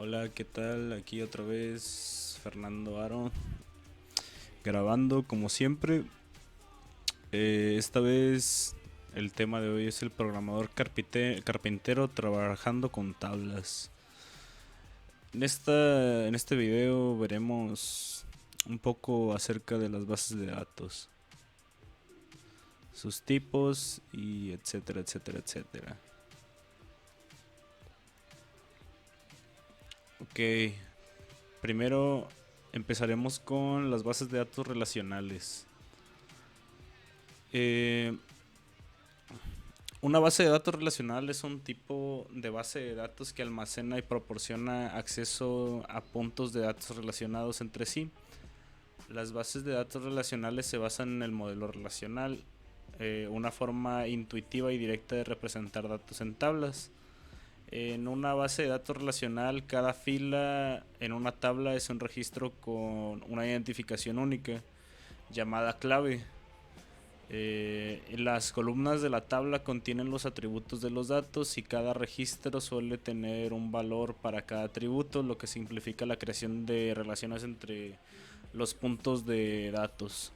Hola, ¿qué tal? Aquí otra vez Fernando Aro, grabando como siempre. Esta vez el tema de hoy es el programador carpintero trabajando con tablas. En este video veremos un poco acerca de las bases de datos, sus tipos y etcétera, etcétera, etcétera. Ok, primero empezaremos con las bases de datos relacionales. Eh, Una base de datos relacional es un tipo de base de datos que almacena y proporciona acceso a puntos de datos relacionados entre sí. Las bases de datos relacionales se basan en el modelo relacional, una forma intuitiva y directa de representar datos en tablas. En una base de datos relacional, cada fila en una tabla es un registro con una identificación única, llamada clave. Las columnas de la tabla contienen los atributos de los datos y cada registro suele tener un valor para cada atributo, lo que simplifica la creación de relaciones entre los puntos de datos.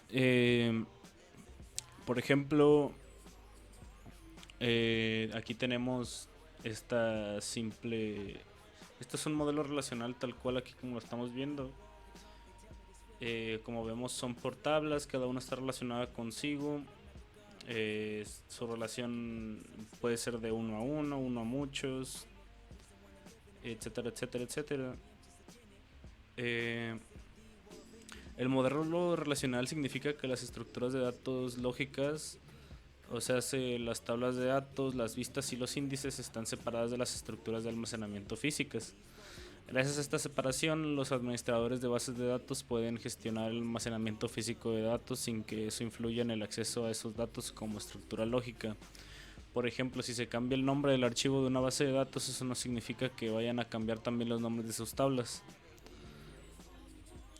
Eh, por ejemplo, aquí tenemos esta simple... Esto es un modelo relacional tal cual aquí como lo estamos viendo. Como vemos son por tablas, cada una está relacionada consigo. Su relación puede ser de uno a muchos, etcétera, etcétera, etcétera. Eh, el modelo relacional significa que las estructuras de datos lógicas, o sea, las tablas de datos, las vistas y los índices están separadas de las estructuras de almacenamiento físicas. Gracias a esta separación, los administradores de bases de datos pueden gestionar el almacenamiento físico de datos sin que eso influya en el acceso a esos datos como estructura lógica. Por ejemplo, si se cambia el nombre del archivo de una base de datos, eso no significa que vayan a cambiar también los nombres de sus tablas.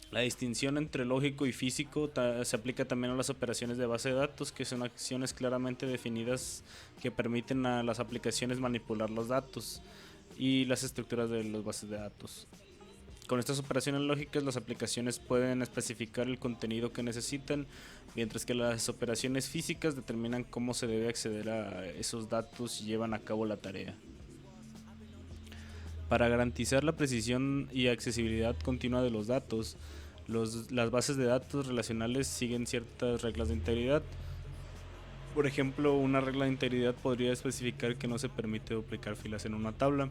La distinción entre lógico y físico se aplica también a las operaciones de base de datos, que son acciones claramente definidas que permiten a las aplicaciones manipular los datos y las estructuras de las bases de datos. Con estas operaciones lógicas, las aplicaciones pueden especificar el contenido que necesitan, mientras que las operaciones físicas determinan cómo se debe acceder a esos datos y llevan a cabo la tarea. Para garantizar la precisión y accesibilidad continua de los datos, las bases de datos relacionales siguen ciertas reglas de integridad. Por ejemplo, una regla de integridad podría especificar que no se permite duplicar filas en una tabla,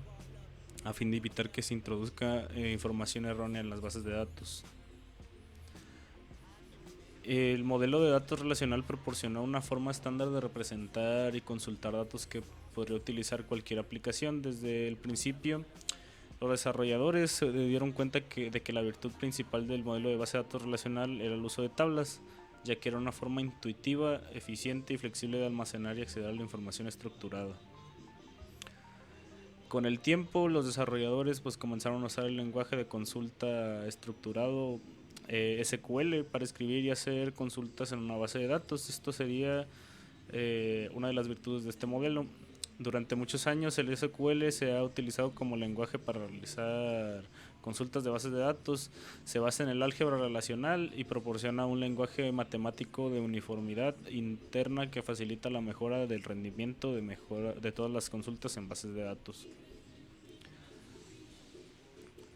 a fin de evitar que se introduzca información errónea en las bases de datos. El modelo de datos relacional proporciona una forma estándar de representar y consultar datos que podría utilizar cualquier aplicación. Desde el principio, los desarrolladores se dieron cuenta de que la virtud principal del modelo de base de datos relacional era el uso de tablas, ya que era una forma intuitiva, eficiente y flexible de almacenar y acceder a la información estructurada. Con el tiempo, los desarrolladores comenzaron a usar el lenguaje de consulta estructurado SQL para escribir y hacer consultas en una base de datos. Esto sería una de las virtudes de este modelo. Durante muchos años el SQL se ha utilizado como lenguaje para realizar consultas de bases de datos. Se basa en el álgebra relacional y proporciona un lenguaje matemático de uniformidad interna que facilita la mejora del rendimiento de todas las consultas en bases de datos.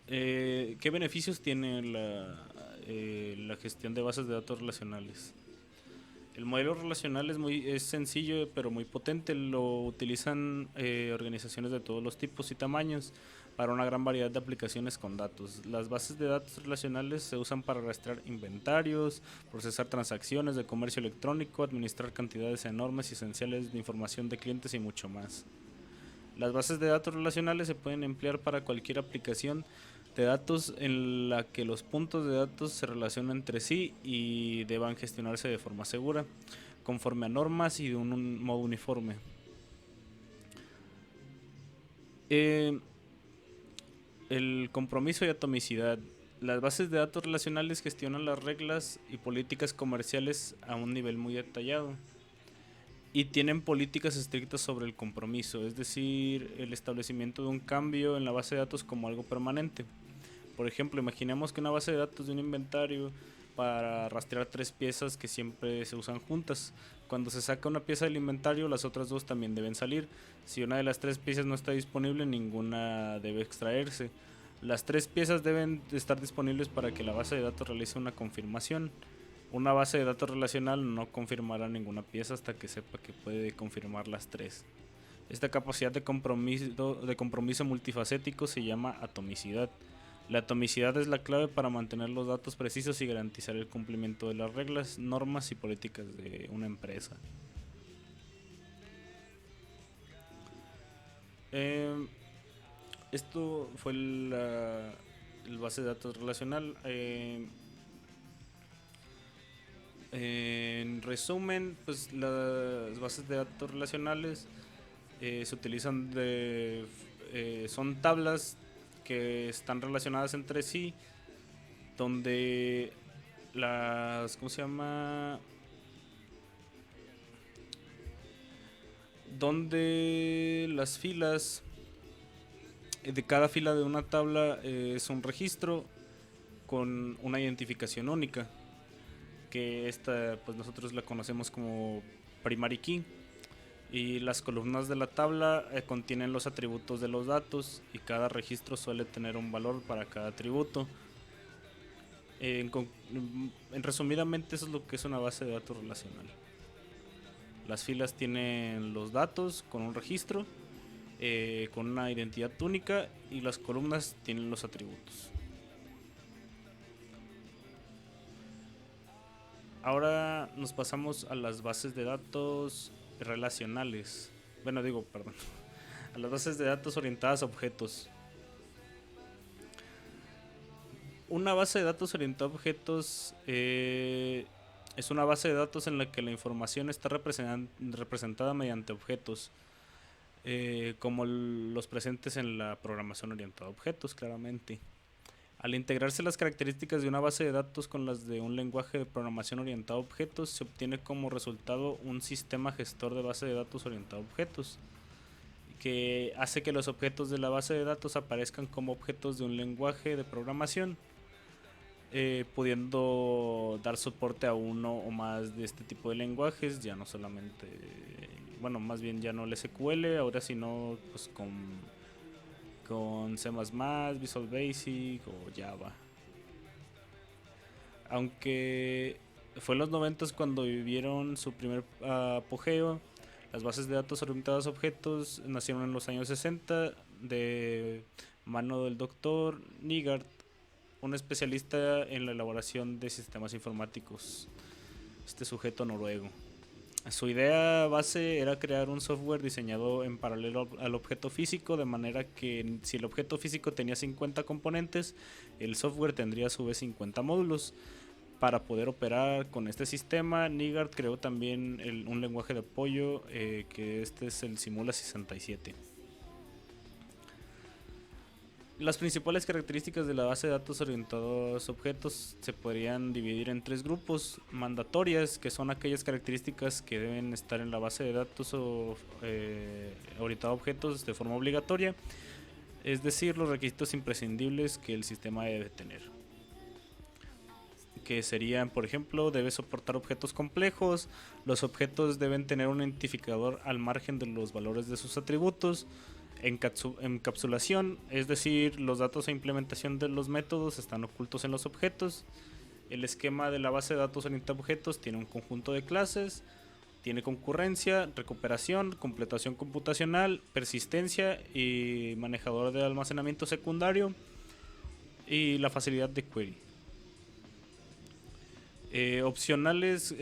¿Qué beneficios tiene la gestión de bases de datos relacionales? El modelo relacional es sencillo pero muy potente. Lo utilizan organizaciones de todos los tipos y tamaños para una gran variedad de aplicaciones con datos. Las bases de datos relacionales se usan para rastrear inventarios, procesar transacciones de comercio electrónico, administrar cantidades enormes y esenciales de información de clientes y mucho más. Las bases de datos relacionales se pueden emplear para cualquier aplicación de datos en la que los puntos de datos se relacionan entre sí y deban gestionarse de forma segura, conforme a normas y de un modo uniforme. Eh, el compromiso y atomicidad. Las bases de datos relacionales gestionan las reglas y políticas comerciales a un nivel muy detallado. y tienen políticas estrictas sobre el compromiso, es decir, el establecimiento de un cambio en la base de datos como algo permanente. Por ejemplo, imaginemos que una base de datos de un inventario para rastrear 3 piezas que siempre se usan juntas. Cuando se saca una pieza del inventario, las otras 2 también deben salir. Si una de las 3 piezas no está disponible, ninguna debe extraerse. Las 3 piezas deben estar disponibles para que la base de datos realice una confirmación. Una base de datos relacional no confirmará ninguna pieza hasta que sepa que puede confirmar las 3. Esta capacidad de compromiso multifacético se llama atomicidad. La atomicidad es la clave para mantener los datos precisos y garantizar el cumplimiento de las reglas, normas y políticas de una empresa. Eh, Esto fue el base de datos relacional. En resumen, pues las bases de datos relacionales se utilizan son tablas que están relacionadas entre sí, donde ¿cómo se llama? Donde las filas de cada fila de una tabla es un registro con una identificación única, que esta pues nosotros la conocemos como primary key. Y las columnas de la tabla contienen los atributos de los datos y cada registro suele tener un valor para cada atributo. En resumidamente, eso es lo que es una base de datos relacional. Las filas tienen los datos con un registro, con una identidad única, y las columnas tienen los atributos. Ahora nos pasamos a las bases de datos relacionales. Perdón. A las bases de datos orientadas a objetos. Una base de datos orientada a objetos es una base de datos en la que la información está representada mediante objetos, como los presentes en la programación orientada a objetos, claramente. Al integrarse las características de una base de datos con las de un lenguaje de programación orientado a objetos, se obtiene como resultado un sistema gestor de base de datos orientado a objetos, que hace que los objetos de la base de datos aparezcan como objetos de un lenguaje de programación, pudiendo dar soporte a uno o más de este tipo de lenguajes, ya no solamente, más bien ya no el SQL, ahora sino pues con C++, Visual Basic o Java. Aunque fue en los 90 cuando vivieron su primer apogeo, las bases de datos orientadas a objetos nacieron en los años 60 de mano del doctor Nygaard, un especialista en la elaboración de sistemas informáticos, este sujeto noruego. Su idea base era crear un software diseñado en paralelo al objeto físico, de manera que si el objeto físico tenía 50 componentes, el software tendría a su vez 50 módulos. Para poder operar con este sistema, Nygaard creó también un lenguaje de apoyo, que este es el Simula 67. Las principales características de la base de datos orientados a objetos se podrían dividir en 3 grupos: mandatorias, que son aquellas características que deben estar en la base de datos orientada a objetos de forma obligatoria, es decir, los requisitos imprescindibles que el sistema debe tener, que serían, por ejemplo, debe soportar objetos complejos, los objetos deben tener un identificador al margen de los valores de sus atributos, encapsulación, es decir, los datos e implementación de los métodos están ocultos en los objetos. El esquema de la base de datos orientada a objetos tiene un conjunto de clases, tiene concurrencia, recuperación, completación computacional, persistencia y manejador de almacenamiento secundario, y la facilidad de query. Opcionales,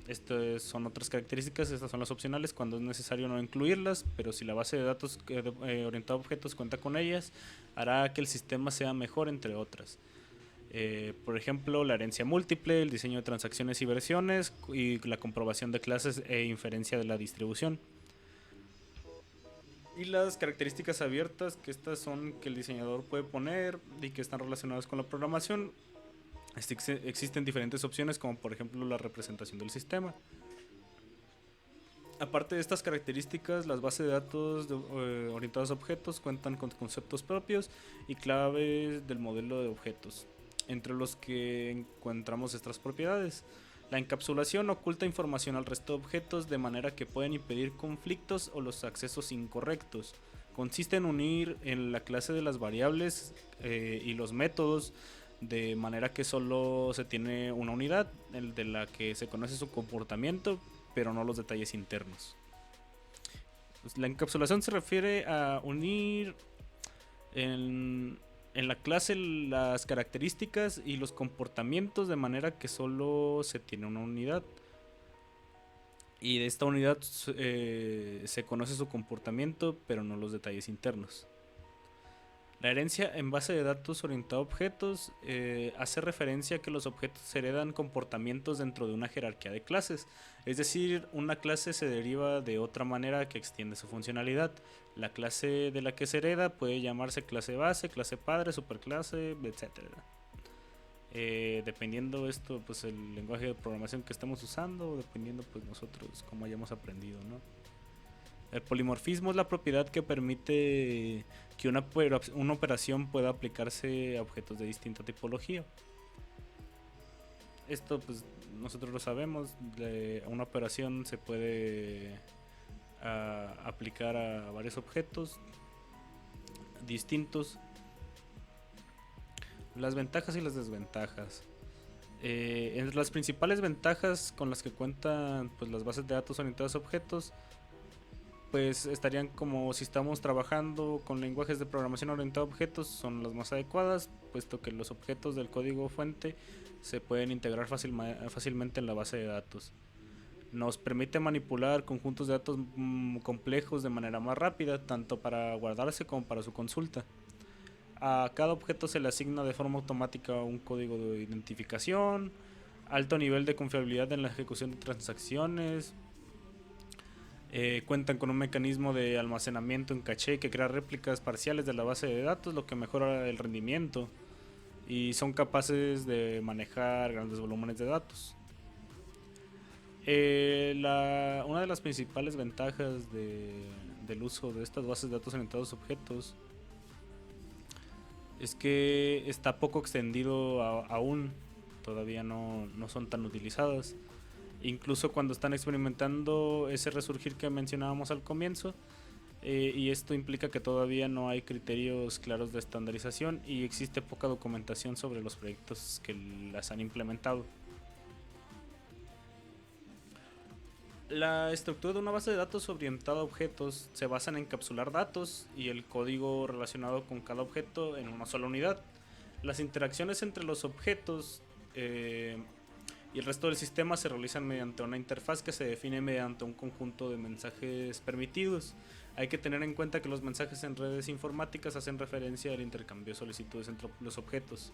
estas son otras características, estas son las opcionales cuando es necesario no incluirlas, pero si la base de datos orientada a objetos cuenta con ellas, hará que el sistema sea mejor, entre otras. Por ejemplo, la herencia múltiple, el diseño de transacciones y versiones, y la comprobación de clases e inferencia de la distribución. Y las características abiertas, que estas son que el diseñador puede poner y que están relacionadas con la programación. Existen diferentes opciones, como por ejemplo la representación del sistema. Aparte de estas características, las bases de datos orientadas a objetos cuentan con conceptos propios y claves del modelo de objetos, entre los que encontramos estas propiedades. La encapsulación oculta información al resto de objetos de manera que pueden impedir conflictos o los accesos incorrectos. Consiste en unir en la clase de las variables y los métodos de manera que solo se tiene una unidad, el de la que se conoce su comportamiento, pero no los detalles internos. Pues la encapsulación se refiere a unir en la clase las características y los comportamientos de manera que solo se tiene una unidad. Y de esta unidad se conoce su comportamiento, pero no los detalles internos. La herencia en base de datos orientada a objetos hace referencia a que los objetos heredan comportamientos dentro de una jerarquía de clases. Es decir, una clase se deriva de otra manera que extiende su funcionalidad. La clase de la que se hereda puede llamarse clase base, clase padre, superclase, etc. Dependiendo esto, pues el lenguaje de programación que estemos usando, dependiendo pues nosotros cómo hayamos aprendido, ¿no? El polimorfismo es la propiedad que permite que una operación pueda aplicarse a objetos de distinta tipología. Esto pues nosotros lo sabemos, una operación se puede aplicar a varios objetos distintos. Las ventajas y las desventajas. Entre las principales ventajas con las que cuentan pues, las bases de datos orientadas a objetos, pues estarían como si estamos trabajando con lenguajes de programación orientados a objetos, son las más adecuadas, puesto que los objetos del código fuente se pueden integrar fácilmente en la base de datos. Nos permite manipular conjuntos de datos complejos de manera más rápida, tanto para guardarse como para su consulta. A cada objeto se le asigna de forma automática un código de identificación, alto nivel de confiabilidad en la ejecución de transacciones. Cuentan con un mecanismo de almacenamiento en caché que crea réplicas parciales de la base de datos, lo que mejora el rendimiento, y son capaces de manejar grandes volúmenes de datos. Una de las principales ventajas del uso de estas bases de datos orientados a objetos es que está poco extendido aún, todavía no son tan utilizadas. Incluso cuando están experimentando ese resurgir que mencionábamos al comienzo, y esto implica que todavía no hay criterios claros de estandarización y existe poca documentación sobre los proyectos que las han implementado. La estructura de una base de datos orientada a objetos se basa en encapsular datos y el código relacionado con cada objeto en una sola unidad. Las interacciones entre los objetos y el resto del sistema se realizan mediante una interfaz que se define mediante un conjunto de mensajes permitidos. Hay que tener en cuenta que los mensajes en redes informáticas hacen referencia al intercambio de solicitudes entre los objetos.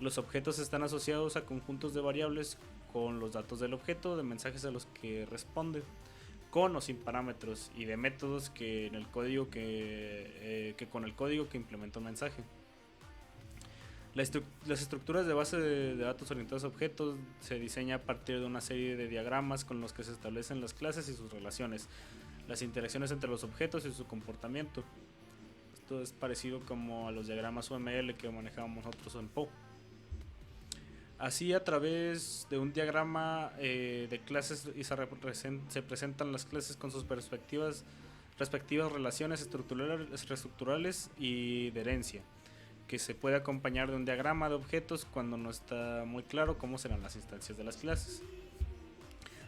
Los objetos están asociados a conjuntos de variables con los datos del objeto, de mensajes a los que responde, con o sin parámetros, y de métodos que en el código que con el código que implementa un mensaje. Las estructuras de base de datos orientados a objetos se diseña a partir de una serie de diagramas con los que se establecen las clases y sus relaciones, las interacciones entre los objetos y su comportamiento. Esto es parecido como a los diagramas UML que manejábamos nosotros en PO. Así, a través de un diagrama de clases se presentan las clases con sus respectivas relaciones estructurales y de herencia, que se puede acompañar de un diagrama de objetos cuando no está muy claro cómo serán las instancias de las clases.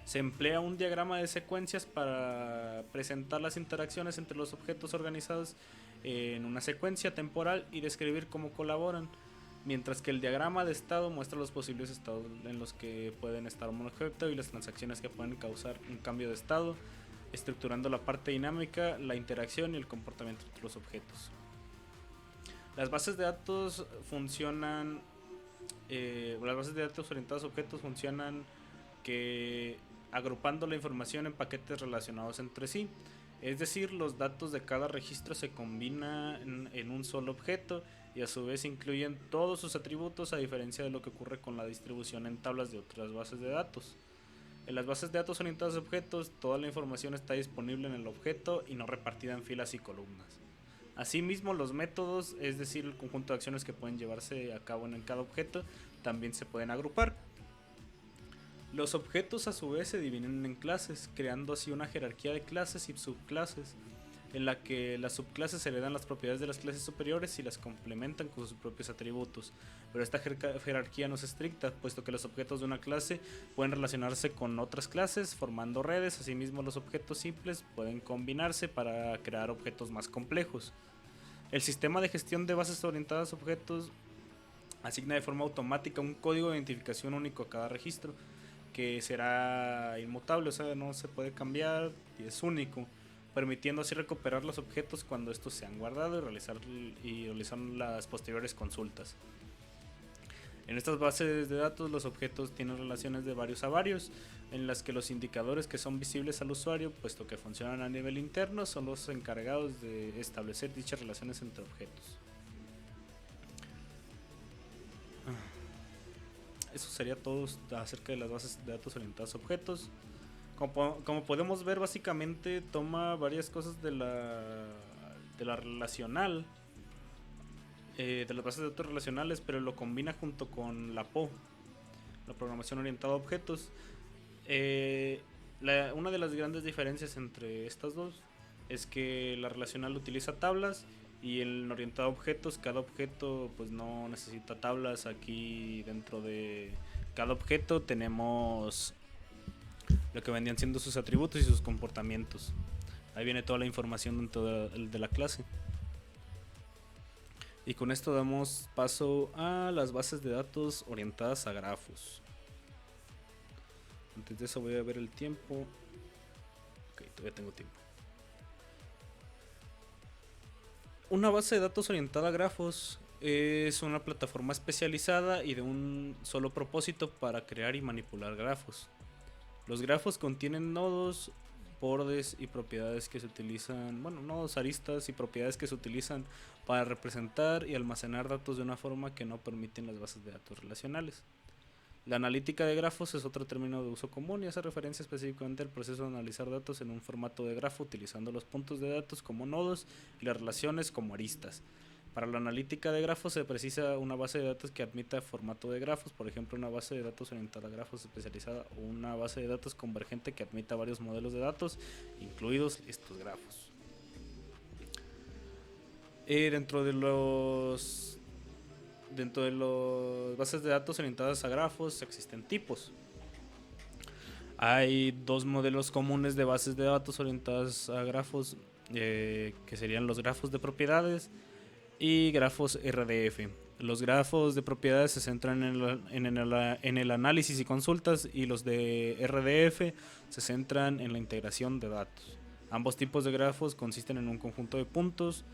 Se emplea un diagrama de secuencias para presentar las interacciones entre los objetos organizados en una secuencia temporal y describir cómo colaboran, mientras que el diagrama de estado muestra los posibles estados en los que pueden estar un objeto y las transacciones que pueden causar un cambio de estado, estructurando la parte dinámica, la interacción y el comportamiento entre los objetos. Las bases de datos funcionan, las bases de datos orientadas a objetos funcionan agrupando la información en paquetes relacionados entre sí. Es decir, los datos de cada registro se combinan en un solo objeto y a su vez incluyen todos sus atributos, a diferencia de lo que ocurre con la distribución en tablas de otras bases de datos. En las bases de datos orientadas a objetos, toda la información está disponible en el objeto y no repartida en filas y columnas. Asimismo, los métodos, es decir, el conjunto de acciones que pueden llevarse a cabo en cada objeto, también se pueden agrupar. Los objetos a su vez se dividen en clases, creando así una jerarquía de clases y subclases, en la que las subclases heredan las propiedades de las clases superiores y las complementan con sus propios atributos. Pero esta jerarquía no es estricta, puesto que los objetos de una clase pueden relacionarse con otras clases formando redes. Asimismo, los objetos simples pueden combinarse para crear objetos más complejos. El sistema de gestión de bases orientadas a objetos asigna de forma automática un código de identificación único a cada registro, que será inmutable, o sea, no se puede cambiar y es único, permitiendo así recuperar los objetos cuando estos se han guardado y realizar las posteriores consultas. En estas bases de datos los objetos tienen relaciones de varios a varios, en las que los indicadores que son visibles al usuario, puesto que funcionan a nivel interno, son los encargados de establecer dichas relaciones entre objetos. Eso sería todo acerca de las bases de datos orientadas a objetos. Como podemos ver, básicamente toma varias cosas de la relacional, de las bases de datos relacionales, pero lo combina junto con la PO, la programación orientada a objetos. Una de las grandes diferencias entre estas dos es que la relacional utiliza tablas y el orientado a objetos, cada objeto pues no necesita tablas. Aquí dentro de cada objeto tenemos lo que vendrían siendo sus atributos y sus comportamientos. Ahí viene toda la información dentro de la clase. Y con esto damos paso a las bases de datos orientadas a grafos. Antes de eso voy a ver el tiempo. Ok, todavía tengo tiempo. Una base de datos orientada a grafos es una plataforma especializada y de un solo propósito para crear y manipular grafos. Los grafos contienen nodos, bordes y propiedades que se utilizan, nodos, aristas y propiedades que se utilizan para representar y almacenar datos de una forma que no permiten las bases de datos relacionales. La analítica de grafos es otro término de uso común y hace referencia específicamente al proceso de analizar datos en un formato de grafo utilizando los puntos de datos como nodos y las relaciones como aristas. Para la analítica de grafos se precisa una base de datos que admita formato de grafos, por ejemplo una base de datos orientada a grafos especializada o una base de datos convergente que admita varios modelos de datos, incluidos estos grafos. Dentro de las bases de datos orientadas a grafos existen tipos. Hay dos modelos comunes de bases de datos orientadas a grafos, que serían los grafos de propiedades y grafos RDF. Los grafos de propiedades se centran en el análisis y consultas, y los de RDF se centran en la integración de datos. Ambos tipos de grafos consisten en un conjunto de puntos,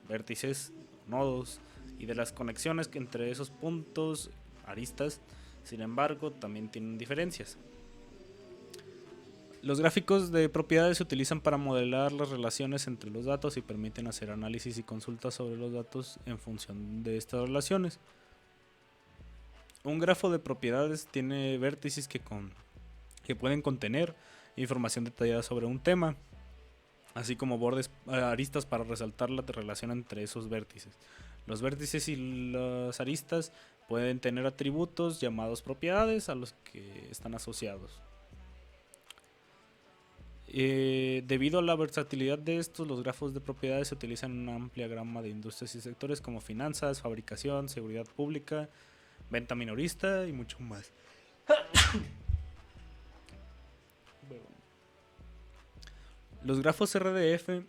vértices, nodos y de las conexiones que entre esos puntos, aristas. Sin embargo, también tienen diferencias. Los gráficos de propiedades se utilizan para modelar las relaciones entre los datos y permiten hacer análisis y consultas sobre los datos en función de estas relaciones. Un grafo de propiedades tiene vértices que pueden contener información detallada sobre un tema, así como bordes, aristas para resaltar la relación entre esos vértices. Los vértices y las aristas pueden tener atributos llamados propiedades a los que están asociados. Debido a la versatilidad de estos, los grafos de propiedades se utilizan en una amplia gama de industrias y sectores como finanzas, fabricación, seguridad pública, venta minorista y mucho más. Los grafos RDF,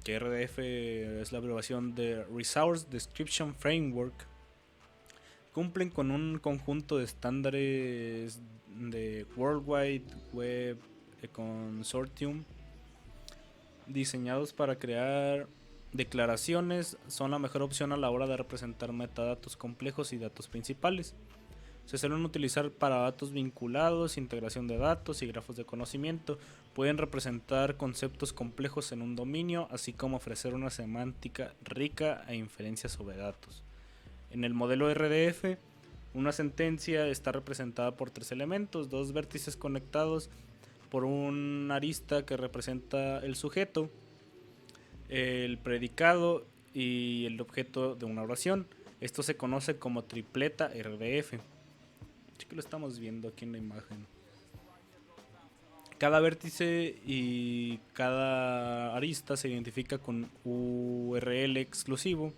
que RDF es la abreviación de Resource Description Framework, cumplen con un conjunto de estándares de World Wide Web Consortium diseñados para crear declaraciones. Son la mejor opción a la hora de representar metadatos complejos y datos principales. Se suelen utilizar para datos vinculados, integración de datos y grafos de conocimiento. Pueden representar conceptos complejos en un dominio, así como ofrecer una semántica rica e inferencias sobre datos. En el modelo RDF Una sentencia está representada por tres elementos: dos vértices conectados por un arista que representa el sujeto, el predicado y el objeto de una oración. Esto se conoce como tripleta RDF. Así que lo estamos viendo aquí en la imagen. Cada vértice y cada arista se identifica con URL exclusivo.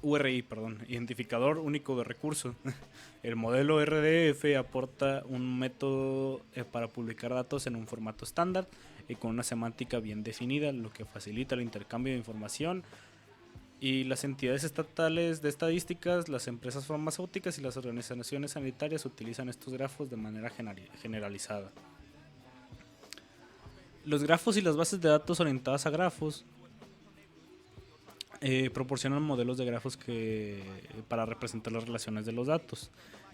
URI, perdón, identificador único de recurso. El modelo RDF aporta un método para publicar datos en un formato estándar y con una semántica bien definida, lo que facilita el intercambio de información. Y las entidades estatales de estadísticas, las empresas farmacéuticas y las organizaciones sanitarias utilizan estos grafos de manera generalizada. Los grafos y las bases de datos orientadas a grafos proporcionan modelos de grafos para representar las relaciones de los datos.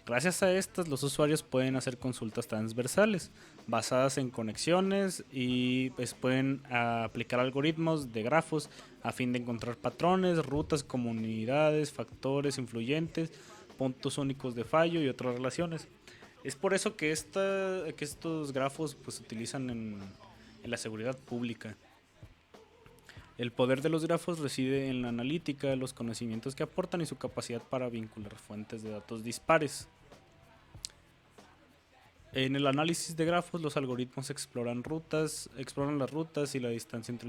Gracias a estas, los usuarios pueden hacer consultas transversales basadas en conexiones y pues pueden aplicar algoritmos de grafos a fin de encontrar patrones, rutas, comunidades, factores influyentes, puntos únicos de fallo y otras relaciones. Es por eso que estos grafos pues, se utilizan en la seguridad pública. El poder de los grafos reside en la analítica, los conocimientos que aportan y su capacidad para vincular fuentes de datos dispares. En el análisis de grafos, los algoritmos exploran las rutas y la distancia entre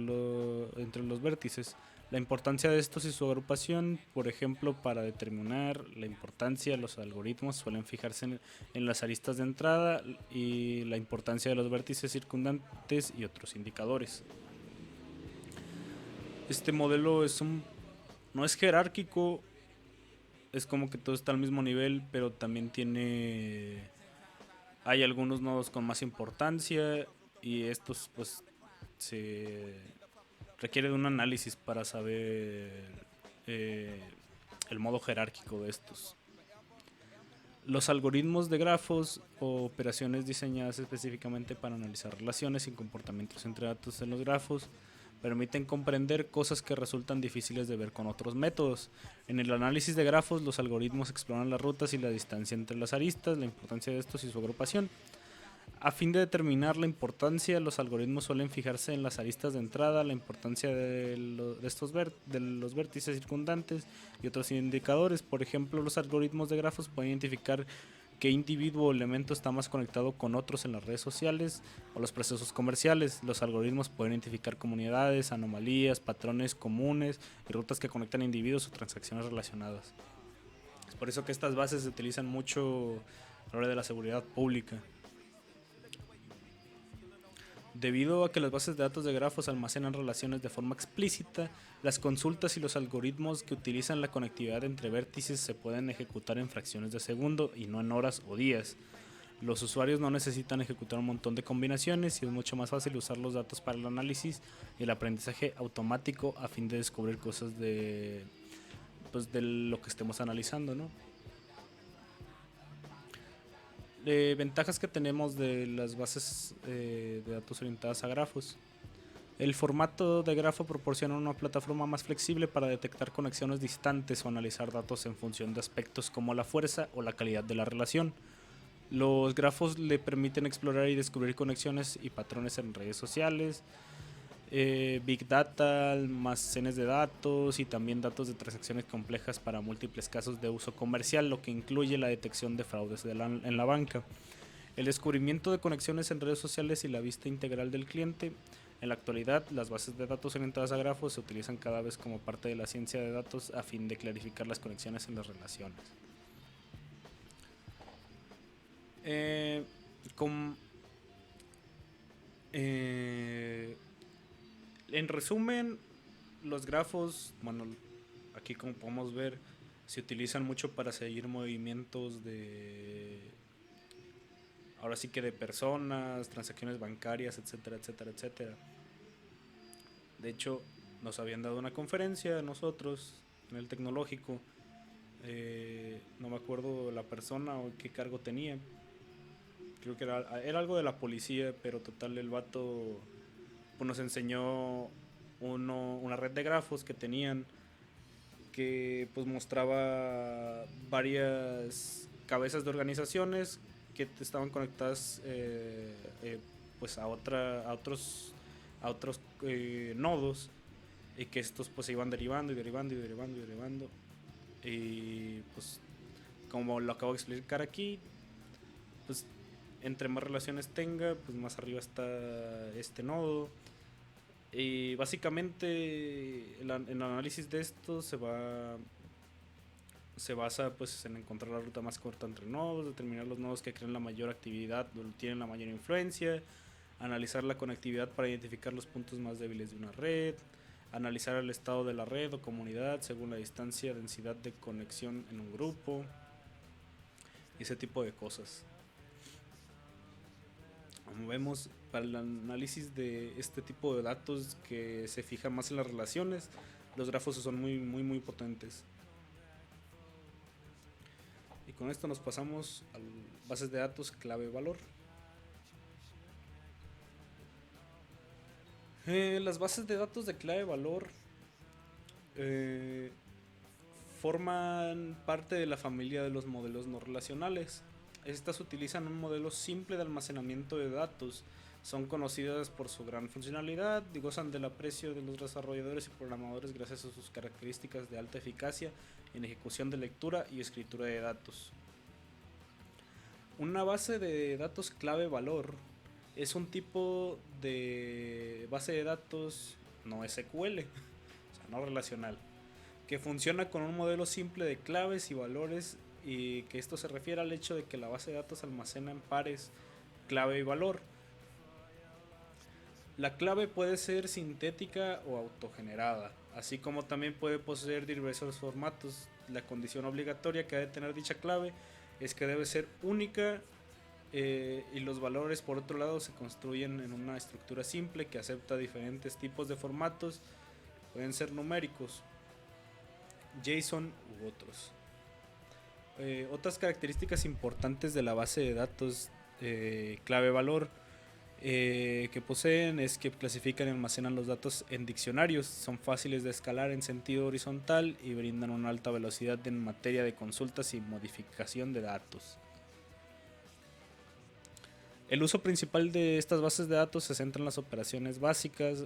los vértices. La importancia de estos y su agrupación, por ejemplo, para determinar la importancia, los algoritmos suelen fijarse en las aristas de entrada y la importancia de los vértices circundantes y otros indicadores. Este modelo no es jerárquico, es como que todo está al mismo nivel, pero también hay algunos nodos con más importancia y estos pues se requiere de un análisis para saber el modo jerárquico de estos. Los algoritmos de grafos o operaciones diseñadas específicamente para analizar relaciones y comportamientos entre datos en los grafos permiten comprender cosas que resultan difíciles de ver con otros métodos. En el análisis de grafos, los algoritmos exploran las rutas y la distancia entre las aristas, la importancia de estos y su agrupación. A fin de determinar la importancia, los algoritmos suelen fijarse en las aristas de entrada, la importancia de los vértices circundantes y otros indicadores. Por ejemplo, los algoritmos de grafos pueden identificar qué individuo o elemento está más conectado con otros en las redes sociales o los procesos comerciales. Los algoritmos pueden identificar comunidades, anomalías, patrones comunes y rutas que conectan individuos o transacciones relacionadas. Es por eso que estas bases se utilizan mucho a la hora de la seguridad pública. Debido a que las bases de datos de grafos almacenan relaciones de forma explícita, las consultas y los algoritmos que utilizan la conectividad entre vértices se pueden ejecutar en fracciones de segundo y no en horas o días. Los usuarios no necesitan ejecutar un montón de combinaciones y es mucho más fácil usar los datos para el análisis y el aprendizaje automático a fin de descubrir cosas de lo que estemos analizando, ¿no? Ventajas que tenemos de las bases de datos orientadas a grafos. El formato de grafo proporciona una plataforma más flexible para detectar conexiones distantes o analizar datos en función de aspectos como la fuerza o la calidad de la relación. Los grafos le permiten explorar y descubrir conexiones y patrones en redes sociales, Big Data, almacenes de datos y también datos de transacciones complejas para múltiples casos de uso comercial, lo que incluye la detección de fraudes en la banca. El descubrimiento de conexiones en redes sociales y la vista integral del cliente. En la actualidad, las bases de datos orientadas a grafos se utilizan cada vez como parte de la ciencia de datos a fin de clarificar las conexiones en las relaciones. En resumen, los grafos, bueno, aquí como podemos ver, se utilizan mucho para seguir movimientos ahora sí que de personas, transacciones bancarias, etcétera, etcétera, etcétera. De hecho, nos habían dado una conferencia a nosotros en el tecnológico, no me acuerdo la persona o qué cargo tenía, creo que era algo de la policía, pero total el vato pues, nos enseñó una red de grafos que tenían que pues mostraba varias cabezas de organizaciones que estaban conectadas pues a otros nodos, y que estos pues se iban derivando y derivando y derivando y derivando, y pues como lo acabo de explicar aquí, pues entre más relaciones tenga, pues más arriba está este nodo. Y básicamente el análisis de esto se basa pues en encontrar la ruta más corta entre nodos, determinar los nodos que crean la mayor actividad, tienen la mayor influencia, analizar la conectividad para identificar los puntos más débiles de una red, analizar el estado de la red o comunidad según la distancia, densidad de conexión en un grupo, y ese tipo de cosas. Como vemos, para el análisis de este tipo de datos que se fija más en las relaciones, los grafos son muy potentes. Y con esto nos pasamos a bases de datos clave valor. Las bases de datos de clave valor forman parte de la familia de los modelos no relacionales. Estas utilizan un modelo simple de almacenamiento de datos. Son conocidas por su gran funcionalidad y gozan del aprecio de los desarrolladores y programadores gracias a sus características de alta eficacia en ejecución de lectura y escritura de datos. Una base de datos clave valor es un tipo de base de datos no SQL, o sea, no relacional, que funciona con un modelo simple de claves y valores, y que esto se refiere al hecho de que la base de datos almacena en pares clave y valor. La clave puede ser sintética o autogenerada, así como también puede poseer diversos formatos. La condición obligatoria que ha de tener dicha clave es que debe ser única, y los valores por otro lado se construyen en una estructura simple que acepta diferentes tipos de formatos, pueden ser numéricos, JSON u otros. Otras características importantes de la base de datos clave valor que poseen es que clasifican y almacenan los datos en diccionarios, son fáciles de escalar en sentido horizontal y brindan una alta velocidad en materia de consultas y modificación de datos. El uso principal de estas bases de datos se centra en las operaciones básicas,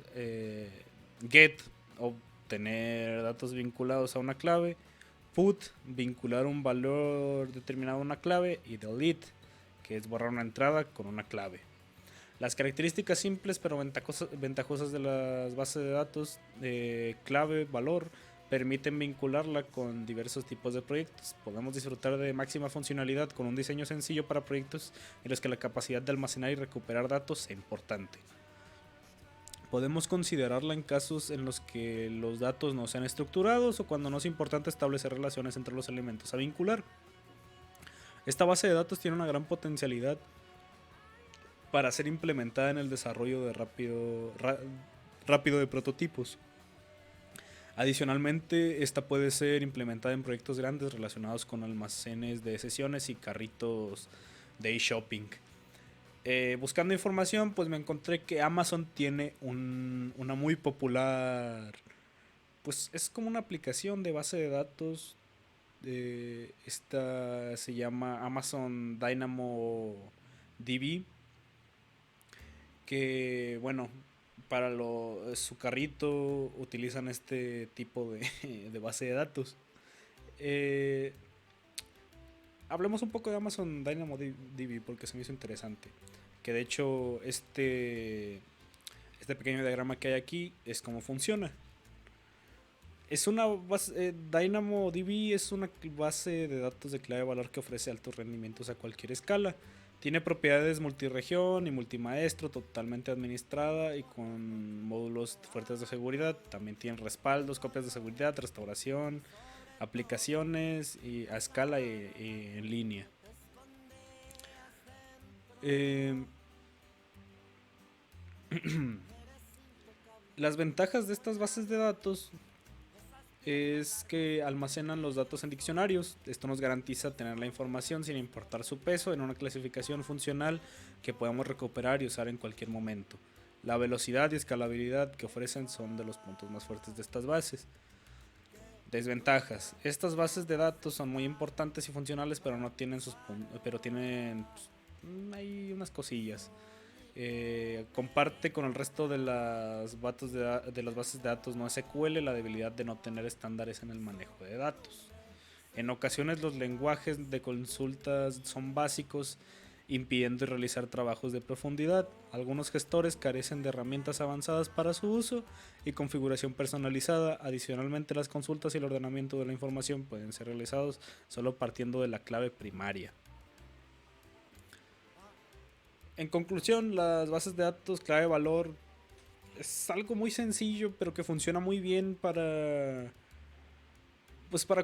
get, obtener datos vinculados a una clave, put, vincular un valor determinado a una clave, y delete, que es borrar una entrada con una clave. Las características simples pero ventajosas de las bases de datos clave valor permiten vincularla con diversos tipos de proyectos. Podemos disfrutar de máxima funcionalidad con un diseño sencillo para proyectos en los que la capacidad de almacenar y recuperar datos es importante. Podemos considerarla en casos en los que los datos no sean estructurados o cuando no es importante establecer relaciones entre los elementos a vincular. Esta base de datos tiene una gran potencialidad para ser implementada en el desarrollo de rápido de prototipos. Adicionalmente, esta puede ser implementada en proyectos grandes relacionados con almacenes de sesiones y carritos de e-shopping. Buscando información, pues me encontré que Amazon tiene una muy popular, pues es como una aplicación de base de datos. Esta se llama Amazon Dynamo DB, que bueno, para su carrito utilizan este tipo de base de datos. Hablemos un poco de Amazon Dynamo DB porque se me hizo interesante. Que de hecho este pequeño diagrama que hay aquí es cómo funciona. Es una base, DynamoDB es una base de datos de clave de valor que ofrece altos rendimientos a cualquier escala. Tiene propiedades multiregión y multimaestro, totalmente administrada y con módulos fuertes de seguridad. También tiene respaldos, copias de seguridad, restauración, aplicaciones y a escala y en línea. Las ventajas de estas bases de datos es que almacenan los datos en diccionarios. Esto nos garantiza tener la información sin importar su peso en una clasificación funcional que podamos recuperar y usar en cualquier momento. La velocidad y escalabilidad que ofrecen son de los puntos más fuertes de estas bases. Desventajas. Estas bases de datos son muy importantes y funcionales, pero no tienen pero tienen pues, hay unas cosillas. Comparte con el resto de de las bases de datos no SQL la debilidad de no tener estándares en el manejo de datos. En ocasiones los lenguajes de consultas son básicos, impidiendo realizar trabajos de profundidad. Algunos gestores carecen de herramientas avanzadas para su uso y configuración personalizada. Adicionalmente, las consultas y el ordenamiento de la información pueden ser realizados solo partiendo de la clave primaria. En conclusión, las bases de datos clave valor es algo muy sencillo, pero que funciona muy bien para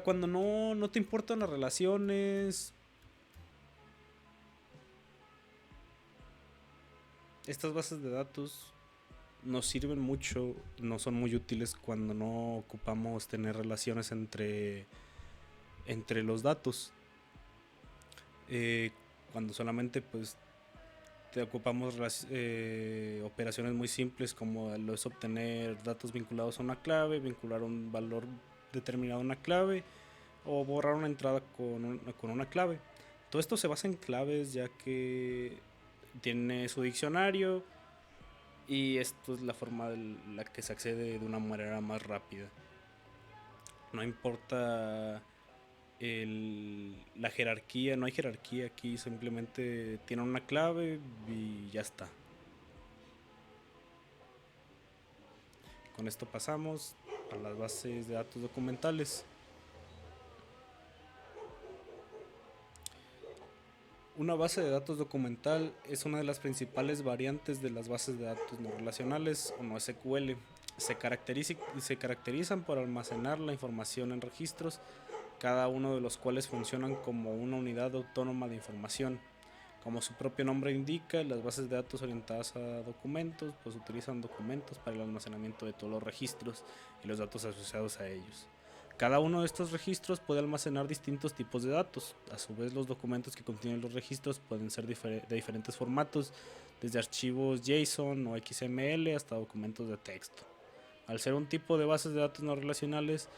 cuando no te importan las relaciones. Estas bases de datos nos sirven mucho, no son muy útiles cuando no ocupamos tener relaciones entre los datos. Cuando solamente pues te ocupamos operaciones muy simples como lo es obtener datos vinculados a una clave, vincular un valor determinado a una clave o borrar una entrada con una clave. Todo esto se basa en claves, ya que tiene su diccionario y esto es la forma de la que se accede de una manera más rápida. No importa la jerarquía, no hay jerarquía aquí, simplemente tiene una clave y ya está. Con esto pasamos a las bases de datos documentales. Una base de datos documental es una de las principales variantes de las bases de datos no relacionales o no SQL. Se caracterizan por almacenar la información en registros, cada uno de los cuales funcionan como una unidad autónoma de información. Como su propio nombre indica, las bases de datos orientadas a documentos pues utilizan documentos para el almacenamiento de todos los registros y los datos asociados a ellos. Cada uno de estos registros puede almacenar distintos tipos de datos. A su vez, los documentos que contienen los registros pueden ser de diferentes formatos, desde archivos JSON o XML hasta documentos de texto. Al ser un tipo de bases de datos no relacionales,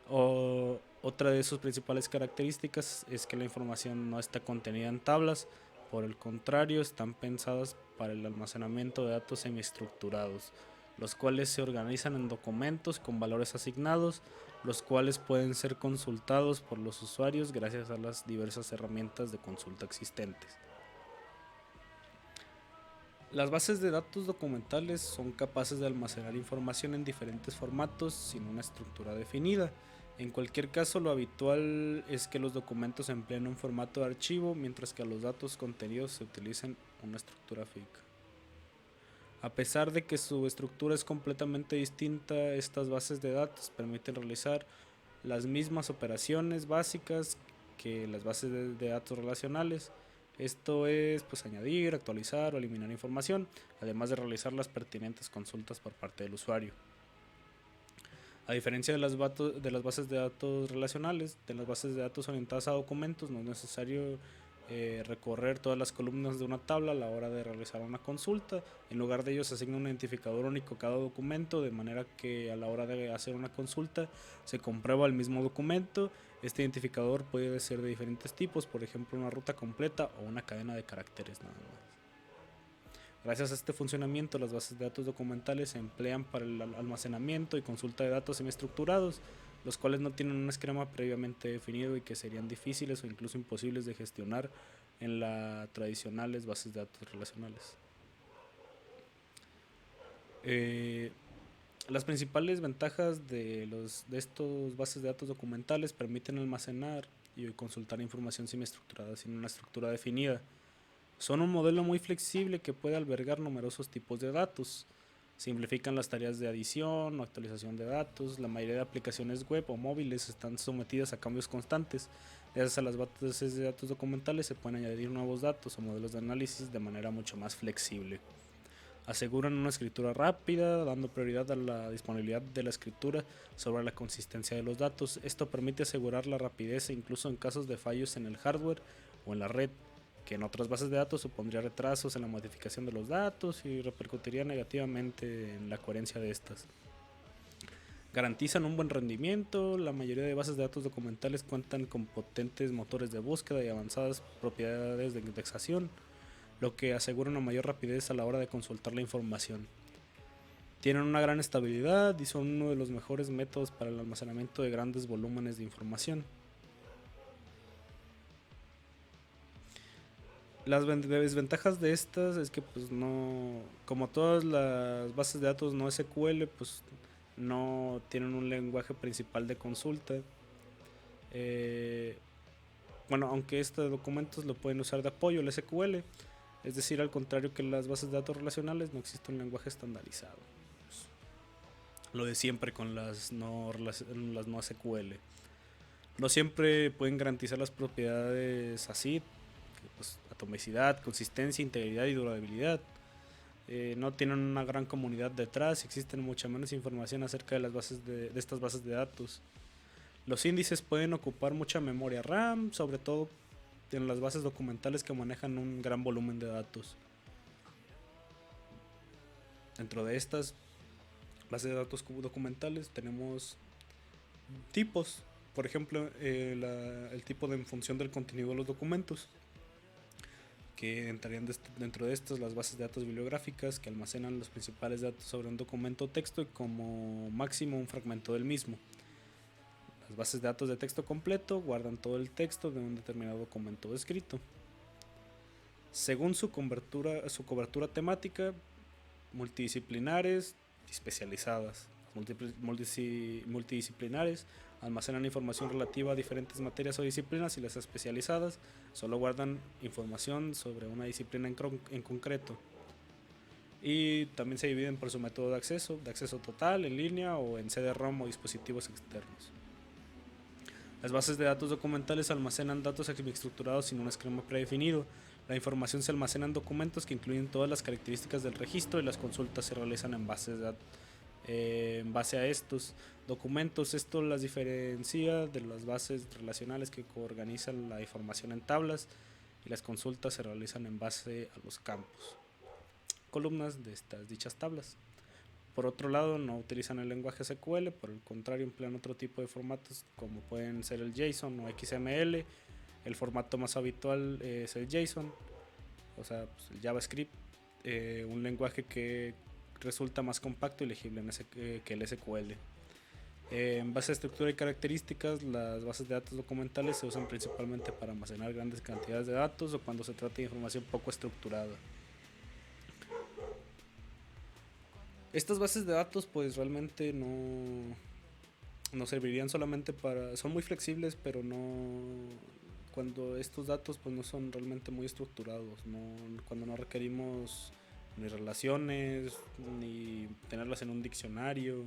otra de sus principales características es que la información no está contenida en tablas, por el contrario, están pensadas para el almacenamiento de datos semiestructurados, los cuales se organizan en documentos con valores asignados, los cuales pueden ser consultados por los usuarios gracias a las diversas herramientas de consulta existentes. Las bases de datos documentales son capaces de almacenar información en diferentes formatos sin una estructura definida. En cualquier caso, lo habitual es que los documentos empleen un formato de archivo, mientras que a los datos contenidos se utilicen una estructura fija. A pesar de que su estructura es completamente distinta, estas bases de datos permiten realizar las mismas operaciones básicas que las bases de datos relacionales. Esto es pues añadir, actualizar o eliminar información, además de realizar las pertinentes consultas por parte del usuario. A diferencia de de las bases de datos relacionales, de las bases de datos orientadas a documentos, no es necesario recorrer todas las columnas de una tabla a la hora de realizar una consulta. En lugar de ello se asigna un identificador único a cada documento, de manera que a la hora de hacer una consulta se comprueba el mismo documento. Este identificador puede ser de diferentes tipos, por ejemplo una ruta completa o una cadena de caracteres nada más. Gracias a este funcionamiento, las bases de datos documentales se emplean para el almacenamiento y consulta de datos semiestructurados, los cuales no tienen un esquema previamente definido y que serían difíciles o incluso imposibles de gestionar en las tradicionales bases de datos relacionales. Las principales ventajas de estos bases de datos documentales permiten almacenar y consultar información semiestructurada sin una estructura definida. Son un modelo muy flexible que puede albergar numerosos tipos de datos. Simplifican las tareas de adición o actualización de datos. La mayoría de aplicaciones web o móviles están sometidas a cambios constantes. Gracias a las bases de datos documentales se pueden añadir nuevos datos o modelos de análisis de manera mucho más flexible. Aseguran una escritura rápida, dando prioridad a la disponibilidad de la escritura sobre la consistencia de los datos. Esto permite asegurar la rapidez incluso en casos de fallos en el hardware o en la red, que en otras bases de datos supondría retrasos en la modificación de los datos y repercutiría negativamente en la coherencia de estas. Garantizan un buen rendimiento. La mayoría de bases de datos documentales cuentan con potentes motores de búsqueda y avanzadas propiedades de indexación, lo que asegura una mayor rapidez a la hora de consultar la información. Tienen una gran estabilidad y son uno de los mejores métodos para el almacenamiento de grandes volúmenes de información. Las desventajas de estas es que pues no, como todas las bases de datos no SQL, pues no tienen un lenguaje principal de consulta. Eh, bueno, aunque estos documentos lo pueden usar de apoyo al SQL, es decir, al contrario que las bases de datos relacionales, no existe un lenguaje estandarizado. Pues, lo de siempre con las no SQL. No siempre pueden garantizar las propiedades así, pues, atomicidad, consistencia, integridad y durabilidad. No tienen una gran comunidad detrás, existen mucha menos información acerca de las bases de estas bases de datos. Los índices pueden ocupar mucha memoria RAM, sobre todo en las bases documentales que manejan un gran volumen de datos. Dentro de estas bases de datos documentales tenemos tipos, por ejemplo, el tipo de en función del contenido de los documentos, que entrarían dentro de estas las bases de datos bibliográficas, que almacenan los principales datos sobre un documento o texto y como máximo un fragmento del mismo. Las bases de datos de texto completo guardan todo el texto de un determinado documento escrito. Según su cobertura temática, multidisciplinares y especializadas. Multidisciplinares almacenan información relativa a diferentes materias o disciplinas, y las especializadas solo guardan información sobre una disciplina en concreto. Y también se dividen por su método de acceso total, en línea o en CD-ROM o dispositivos externos. Las bases de datos documentales almacenan datos semiestructurados sin un esquema predefinido. La información se almacena en documentos que incluyen todas las características del registro, y las consultas se realizan en base a estos documentos. Esto las diferencia de las bases relacionales que organizan la información en tablas, y las consultas se realizan en base a los campos, columnas de dichas tablas. Por otro lado, no utilizan el lenguaje SQL, por el contrario emplean otro tipo de formatos como pueden ser el JSON o XML. El formato más habitual es el JSON, o sea, pues el JavaScript, un lenguaje que resulta más compacto y legible que el SQL. En base a estructura y características, las bases de datos documentales se usan principalmente para almacenar grandes cantidades de datos o cuando se trata de información poco estructurada. Estas bases de datos pues realmente no servirían solamente para... Son muy flexibles, pero no... Cuando estos datos pues no son realmente muy estructurados, cuando no requerimos ni relaciones, ni tenerlas en un diccionario,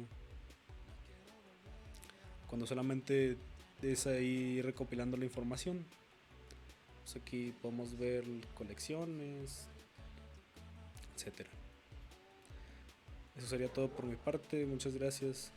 cuando solamente es ahí recopilando la información. Pues aquí podemos ver colecciones, etcétera. Eso sería todo por mi parte, muchas gracias.